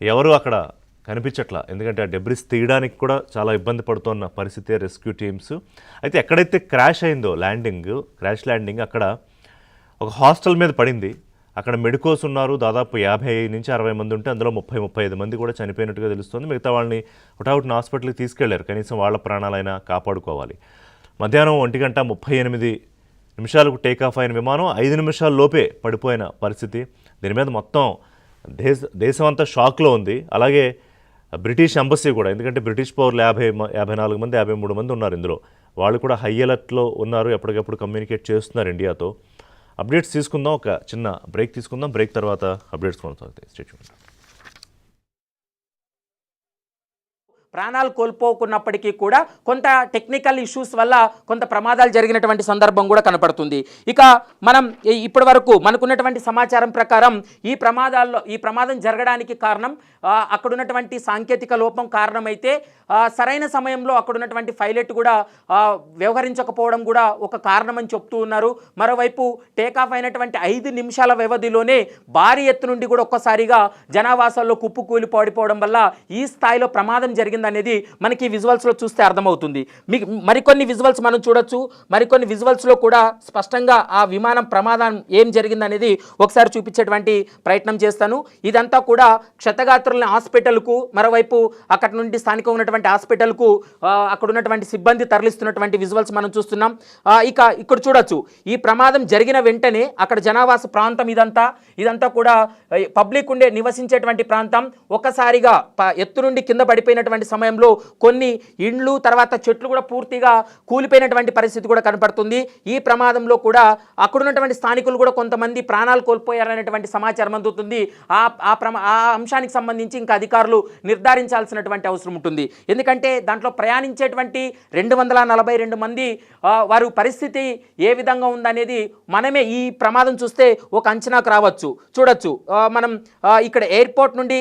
ఎవరు అక్కడ కనిపించట్లా. ఎందుకంటే ఆ డెబ్రిస్ తీయడానికి కూడా చాలా ఇబ్బంది పడుతున్న పరిస్థితి రెస్క్యూ టీమ్స్. అయితే ఎక్కడైతే క్రాష్ అయిందో క్రాష్ ల్యాండింగ్ అక్కడ ఒక హాస్టల్ మీద పడింది. అక్కడ మెడికోస్ ఉన్నారు. దాదాపు 50 నుంచి 60 మంది ఉంటే అందులో 30-35 మంది కూడా చనిపోయినట్టుగా తెలుస్తుంది. మిగతా వాళ్ళని హుటాహుటిన హాస్పిటల్కి తీసుకెళ్లారు. కనీసం వాళ్ళ ప్రాణాలైనా కాపాడుకోవాలి. మధ్యాహ్నం 1:38 టేకాఫ్ అయిన విమానం 5 నిమిషాల లోపే పడిపోయిన పరిస్థితి. దీని మీద మొత్తం దేశం అంతా షాక్లో ఉంది. అలాగే బ్రిటిష్ ఎంబసీ కూడా, ఎందుకంటే బ్రిటిష్ పౌరులు 54 మంది 53 మంది ఉన్నారు ఇందులో. వాళ్ళు కూడా హై అలర్ట్లో ఉన్నారు. ఎప్పటికప్పుడు కమ్యూనికేట్ చేస్తున్నారు ఇండియాతో. అప్డేట్స్ తీసుకుందాం. ఒక చిన్న బ్రేక్ తీసుకుందాం. బ్రేక్ తర్వాత అప్డేట్స్ కొనసాగుతాయి. Stay tuned. ప్రాణాలు కోల్పోకున్నప్పటికీ కూడా కొంత టెక్నికల్ ఇష్యూస్ వల్ల కొంత ప్రమాదాలు జరిగినటువంటి సందర్భం కూడా కనపడుతుంది. ఇక మనం ఇప్పటి వరకు మనకున్నటువంటి సమాచారం ప్రకారం ఈ ప్రమాదం జరగడానికి కారణం అక్కడున్నటువంటి సాంకేతిక లోపం కారణమైతే సరైన సమయంలో అక్కడున్నటువంటి పైలట్ కూడా వ్యవహరించకపోవడం కూడా ఒక కారణమని చెప్తూ ఉన్నారు. మరోవైపు టేకాఫ్ అయినటువంటి 5 నిమిషాల వ్యవధిలోనే భారీ ఎత్తు నుండి కూడా ఒక్కసారిగా జనావాసాల్లో కుప్పకూలి పడిపోవడం వల్ల ఈ స్థాయిలో ప్రమాదం జరిగిందనేది మనకి విజువల్స్లో చూస్తే అర్థమవుతుంది. మీకు మరికొన్ని విజువల్స్ మనం చూడొచ్చు. మరికొన్ని విజువల్స్లో కూడా స్పష్టంగా ఆ విమానం ప్రమాదం ఏం జరిగిందనేది ఒకసారి చూపించేటువంటి ప్రయత్నం చేస్తాను. ఇదంతా కూడా క్షతగాత్రులని హాస్పిటల్కు, మరోవైపు అక్కడ నుండి స్థానికంగా ఉన్నటువంటి హాస్పిటల్కు అక్కడ ఉన్నటువంటి సిబ్బంది తరలిస్తున్నటువంటి విజువల్స్ మనం చూస్తున్నాం. ఇక్కడ చూడొచ్చు. ఈ ప్రమాదం జరిగిన వెంటనే అక్కడ జనావాస ప్రాంతం ఇదంతా కూడా పబ్లిక్ ఉండే నివసించేటువంటి ప్రాంతం. ఒక్కసారిగా ఎత్తు నుండి కింద పడిపోయినటువంటి సమయంలో కొన్ని ఇండ్లు తర్వాత చెట్లు కూడా పూర్తిగా కూలిపోయినటువంటి పరిస్థితి కూడా కనపడుతుంది. ఈ ప్రమాదంలో కూడా అక్కడున్నటువంటి స్థానికులు కూడా కొంతమంది ప్రాణాలు కోల్పోయారనేటువంటి సమాచారం అందుతుంది. ఆ అంశానికి సంబంధించి ఇంకా అధికారులు నిర్ధారించాల్సినటువంటి అవసరం ఉంటుంది. ఎందుకంటే దాంట్లో ప్రయాణించేటువంటి 242 మంది వారి పరిస్థితి ఏ విధంగా ఉందనేది మనమే ఈ ప్రమాదం చూస్తే ఒక అంచనాకు రావచ్చు. చూడొచ్చు. మనం ఇక్కడ ఎయిర్పోర్ట్ నుండి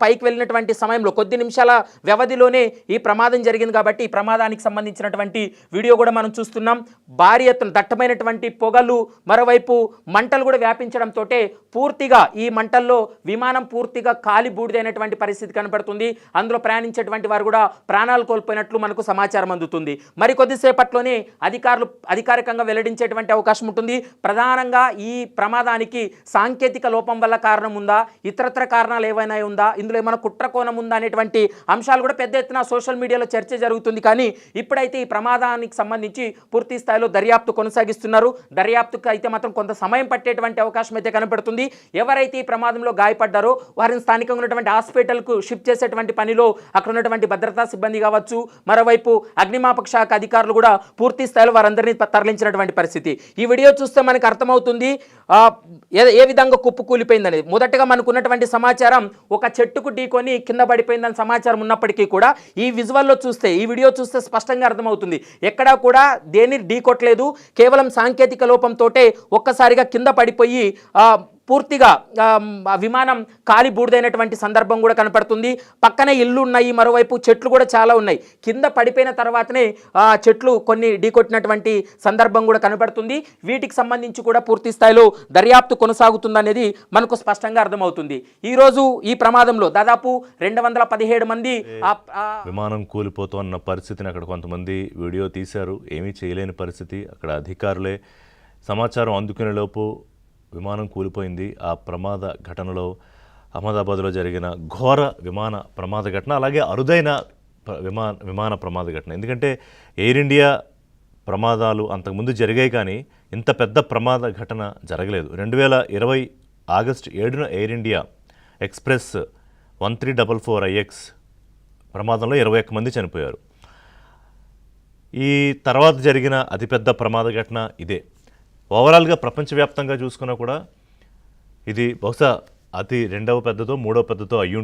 పైకి వెళ్ళినటువంటి సమయంలో కొద్ది నిమిషాల వ్యవధిలోనే ఈ ప్రమాదం జరిగింది. కాబట్టి ఈ ప్రమాదానికి సంబంధించినటువంటి వీడియో కూడా మనం చూస్తున్నాం. భారీ ఎత్తున దట్టమైనటువంటి పొగలు, మరోవైపు మంటలు కూడా వ్యాపించడంతో పూర్తిగా ఈ మంటల్లో విమానం పూర్తిగా కాలి బూడిదైనటువంటి పరిస్థితి కనపడుతుంది. అందులో ప్రయాణించేటువంటి వారు కూడా ప్రాణాలు కోల్పోయినట్లు మనకు సమాచారం అందుతుంది. మరికొద్దిసేపట్లోనే అధికారులు అధికారికంగా వెల్లడించేటువంటి అవకాశం ఉంటుంది. ప్రధానంగా ఈ ప్రమాదానికి సాంకేతిక లోపం వల్ల కారణం ఉందా, ఇతరత్ర కారణాలు ఏవైనా ఉందా, ఇందులో ఏమైనా కుట్రకోణం ఉందా అనేటువంటి అంశాలు కూడా పెద్ద ఎత్తున సోషల్ మీడియాలో చర్చ జరుగుతుంది. కానీ ఇప్పుడైతే ఈ ప్రమాదానికి సంబంధించి పూర్తి స్థాయిలో దర్యాప్తు కొనసాగిస్తున్నారు. దర్యాప్తుకు అయితే మాత్రం కొంత సమయం పట్టేటువంటి అవకాశం అయితే కనపడుతుంది. ఎవరైతే ఈ ప్రమాదంలో గాయపడ్డారో వారిని స్థానికంగా ఉన్నటువంటి హాస్పిటల్కు షిఫ్ట్ చేసేటువంటి పనిలో అక్కడ ఉన్నటువంటి భద్రతా సిబ్బంది కావచ్చు, మరోవైపు అగ్నిమాపక శాఖ అధికారులు కూడా పూర్తి స్థాయిలో వారందరినీ తరలించినటువంటి పరిస్థితి. ఈ వీడియో చూస్తే మనకు అర్థమవుతుంది ఏ విధంగా కుప్పకూలిపోయిందనేది. మొదటగా మనకు ఉన్నటువంటి సమాచారం ఒక చెట్టుకు ఢీకొని కింద పడిపోయిందని సమాచారం ఉన్నప్పటికీ కూడా ఈ విజువల్లో చూస్తే, ఈ వీడియో చూస్తే స్పష్టంగా అర్థమవుతుంది ఎక్కడా కూడా దేన్ని ఢీకొట్టలేదు. కేవలం సాంకేతిక లోపంతో ఒక్కసారిగా కింద పడిపోయి పూర్తిగా విమానం కాలి బూడిదైనటువంటి సందర్భం కూడా కనపడుతుంది. పక్కనే ఇల్లు ఉన్నాయి, మరోవైపు చెట్లు కూడా చాలా ఉన్నాయి. కింద పడిపోయిన తర్వాతనే చెట్లు కొన్ని ఢీకొట్టినటువంటి సందర్భం కూడా కనపడుతుంది. వీటికి సంబంధించి కూడా పూర్తి స్థాయిలో దర్యాప్తు కొనసాగుతుందనేది మనకు స్పష్టంగా అర్థమవుతుంది. ఈరోజు ఈ ప్రమాదంలో దాదాపు 217 మంది విమానం కూలిపోతున్న పరిస్థితిని అక్కడ కొంతమంది వీడియో తీశారు. ఏమీ చేయలేని పరిస్థితి. అక్కడ అధికారులే సమాచారం అందుకునేలోపు విమానం కూలిపోయింది. ఆ ప్రమాద ఘటనలో అహ్మదాబాద్లో జరిగిన ఘోర విమాన ప్రమాద ఘటన, అలాగే అరుదైన విమాన ప్రమాద ఘటన. ఎందుకంటే ఎయిర్ ఇండియా ప్రమాదాలు అంతకుముందు జరిగాయి, కానీ ఇంత పెద్ద ప్రమాద ఘటన జరగలేదు. 2020 ఆగస్టు 7న ఎయిర్ ఇండియా ఎక్స్ప్రెస్ 1344IX ప్రమాదంలో 21 మంది చనిపోయారు. ఈ తర్వాత జరిగిన అతిపెద్ద ప్రమాద ఘటన ఇదే. ఓవరాల్గా ప్రపంచవ్యాప్తంగా చూసుకున్నా కూడా ఇది బహుశా రెండవ పెద్దదో మూడవ పెద్దదో అయ్యి